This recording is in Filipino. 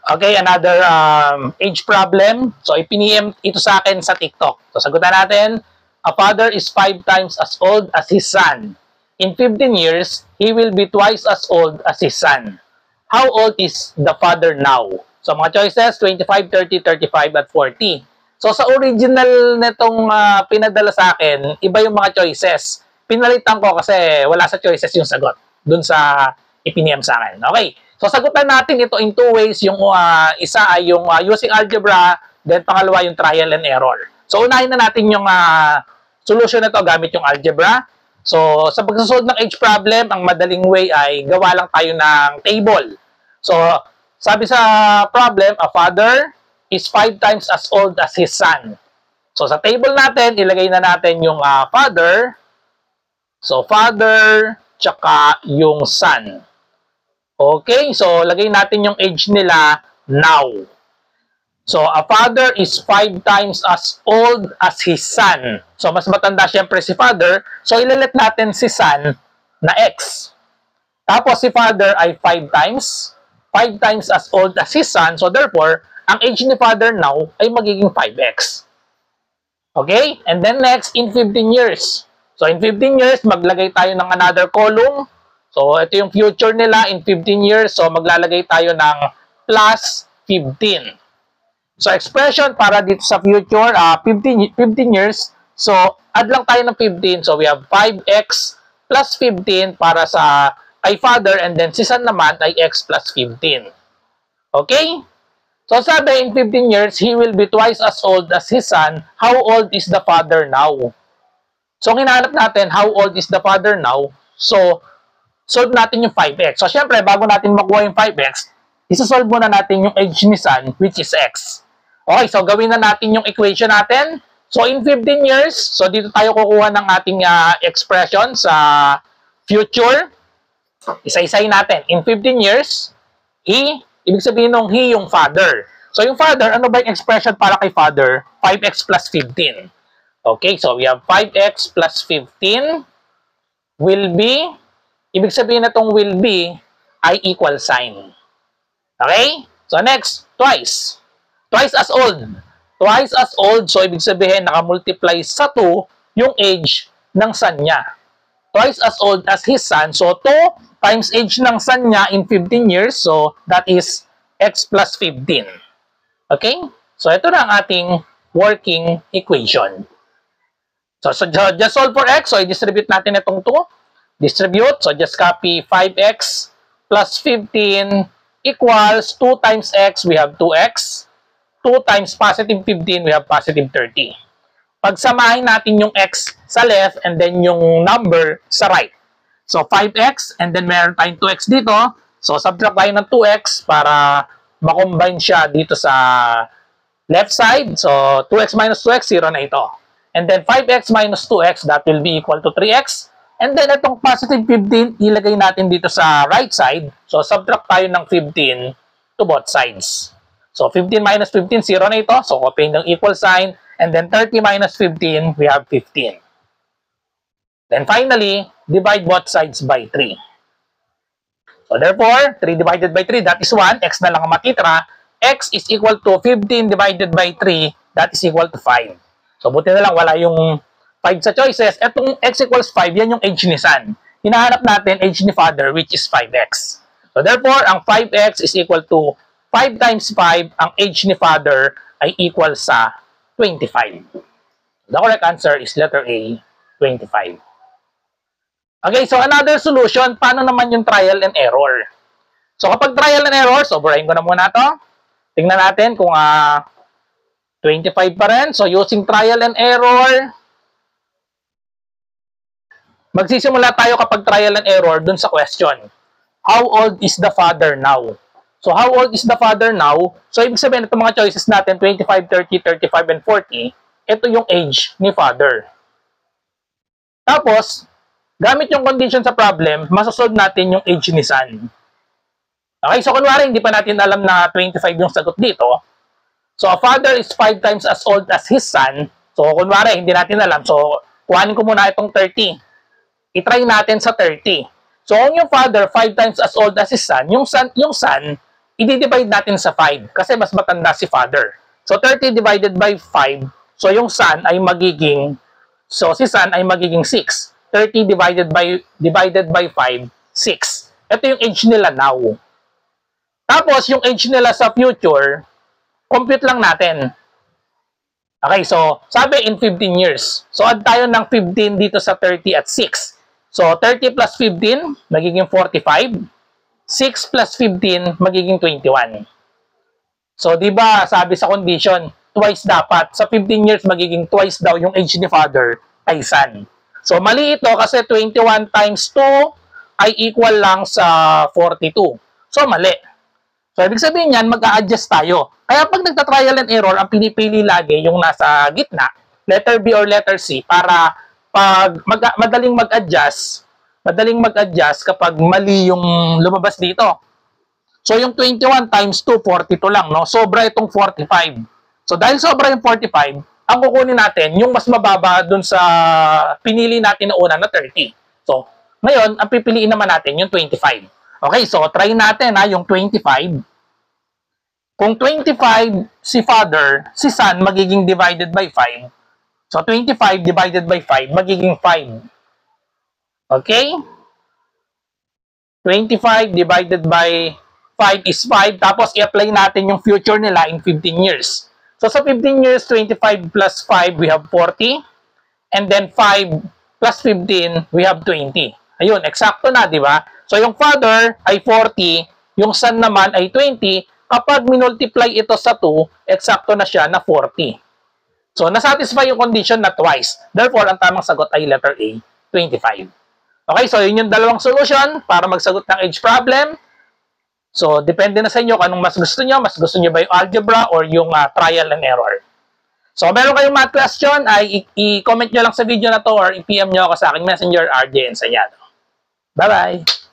Okay, another age problem. So, ipiniem ito sa akin sa TikTok. So, sagutan natin. A father is 5 times as old as his son. In 15 years, he will be twice as old as his son. How old is the father now? So, mga choices, 25, 30, 35, at 40. So, sa original netong pinadala sa akin, iba yung mga choices. Pinalitan ko kasi wala sa choices yung sagot dun sa ipiniem sa akin. Okay. So, sagutan natin ito in two ways. Yung isa ay yung using algebra, then pangalawa yung trial and error. So, unahin na natin yung solution na ito gamit yung algebra. So, sa pagsasolve ng age problem, ang madaling way ay gawa lang tayo ng table. So, sabi sa problem, a father is 5 times as old as his son. So, sa table natin, ilagay na natin yung father. So, father, tsaka yung son. Okay, so lagay natin yung age nila now. So, a father is 5 times as old as his son. So, mas matanda syempre si father. So, ilalet natin si son na x. Tapos, si father ay 5 times as old as his son. So, therefore, ang age ni father now ay magiging 5x. Okay? And then next, in 15 years. So, in 15 years, maglagay tayo ng another column. So, ito yung future nila in 15 years. So, maglalagay tayo ng plus 15. So, expression para dito sa future, 15 years. So, add lang tayo ng 15. So, we have 5x plus 15 para sa kay father, and then si son naman ay x plus 15. Okay? So, sabi, in 15 years, he will be twice as old as his son. How old is the father now? So, hinahanap natin, how old is the father now? So, solve natin yung 5x. So, syempre, bago natin makuha yung 5x, isa-solve muna natin yung age ni son, which is x. Okay, so gawin na natin yung equation natin. So, in 15 years, so dito tayo kukuha ng ating expression sa future. Isa-isayin natin. In 15 years, he, ibig sabihin nung he yung father. So, yung father, ano ba yung expression para kay father? 5x plus 15. Okay, so we have 5x plus 15 will be, ibig sabihin na itong will be ay equal sign. Okay? So, next, twice. Twice as old. Twice as old, so ibig sabihin, nakamultiply sa 2 yung age ng son niya. Twice as old as his son, so 2 times age ng son niya in 15 years, so that is x plus 15. Okay? So, ito na ang ating working equation. So just solve for x, so i-distribute natin itong 2. Distribute, so just copy 5x plus 15 equals 2 times x, we have 2x. 2 times positive 15, we have positive 30. Pagsamahin natin yung x sa left and then yung number sa right. So, 5x and then meron tayong 2x dito. So, subtract tayo ng 2x para makombine siya dito sa left side. So, 2x minus 2x, 0 na ito. And then 5x minus 2x, that will be equal to 3x. And then itong positive 15, ilagay natin dito sa right side. So, subtract tayo ng 15 to both sides. So, 15 minus 15, 0 na ito. So, copying ng equal sign. And then 30 minus 15, we have 15. Then finally, divide both sides by 3. So, therefore, 3 divided by 3, that is 1. X na lang ang matitira. X is equal to 15 divided by 3, that is equal to 5. So, buti na lang, wala yung 5 sa choices. Etong x equals 5, yan yung age ni son. Hinahanap natin age ni father, which is 5x. So, therefore, ang 5x is equal to 5 times 5, ang age ni father ay equal sa 25. The correct answer is letter A, 25. Okay, so another solution, paano naman yung trial and error? So kapag trial and error, so burahin ko na muna to. Tingnan natin kung 25 pa rin. So using trial and error, magsisimula tayo kapag trial and error dun sa question. How old is the father now? So, how old is the father now? So, ibig sabihin, itong mga choices natin, 25, 30, 35, and 40, ito yung age ni father. Tapos, gamit yung condition sa problem, masasolve natin yung age ni son. Okay, so kunwari, hindi pa natin alam na 25 yung sagot dito. So, a father is 5 times as old as his son. So, kunwari, hindi natin alam. So, kuhanin ko muna itong 30. I-try natin sa 30. So, kung yung father 5 times as old as his son, yung son i-divide natin sa 5 kasi mas matanda si father. So 30 divided by 5, so yung son ay magiging, so si son ay magiging 6. 30 divided by 5, 6. Ito yung age nila now. Tapos yung age nila sa future, compute lang natin. Okay, so sabi in 15 years. So add tayo ng 15 dito sa 30 at 6. So 30 plus 15, magiging 45. 6 plus 15, magiging 21. So, di ba, sabi sa condition, twice dapat. Sa 15 years, magiging twice daw yung age ni father kay son. So, mali ito kasi 21 times 2 ay equal lang sa 42. So, mali. So, ibig sabihin yan, mag-a-adjust tayo. Kaya pag nagta-trial and error, ang pinipili lagi yung nasa gitna, letter B or letter C, para pag madaling mag-adjust kapag mali yung lumabas dito. So, yung 21 times 2, 42 lang, no? Sobra itong 45. So, dahil sobra yung 45, ang kukunin natin, yung mas mababa dun sa pinili natin na una na 30. So, ngayon, ang pipiliin naman natin yung 25. Okay, so, try natin ha, yung 25. Kung 25 si father, si son, magiging divided by 5. So, 25 divided by 5, magiging 5. Okay? 25 divided by 5 is 5. Tapos, i-apply natin yung future nila in 15 years. So, sa 15 years, 25 plus 5, we have 40. And then, 5 plus 15, we have 20. Ayun, eksakto na, di ba? So, yung father ay 40, yung son naman ay 20. Kapag minultiply ito sa 2, eksakto na siya na 40. So, nasatisfy yung condition na twice. Therefore, ang tamang sagot ay letter A, 25. Okay, so yun yung dalawang solution para magsagot ng age problem. So, depende na sa inyo kung anong mas gusto nyo. Mas gusto nyo ba yung algebra or yung trial and error? So, meron kayong math question, ay i-comment nyo lang sa video na to or i-PM nyo ako sa aking messenger, RJ Ensayado. Bye-bye!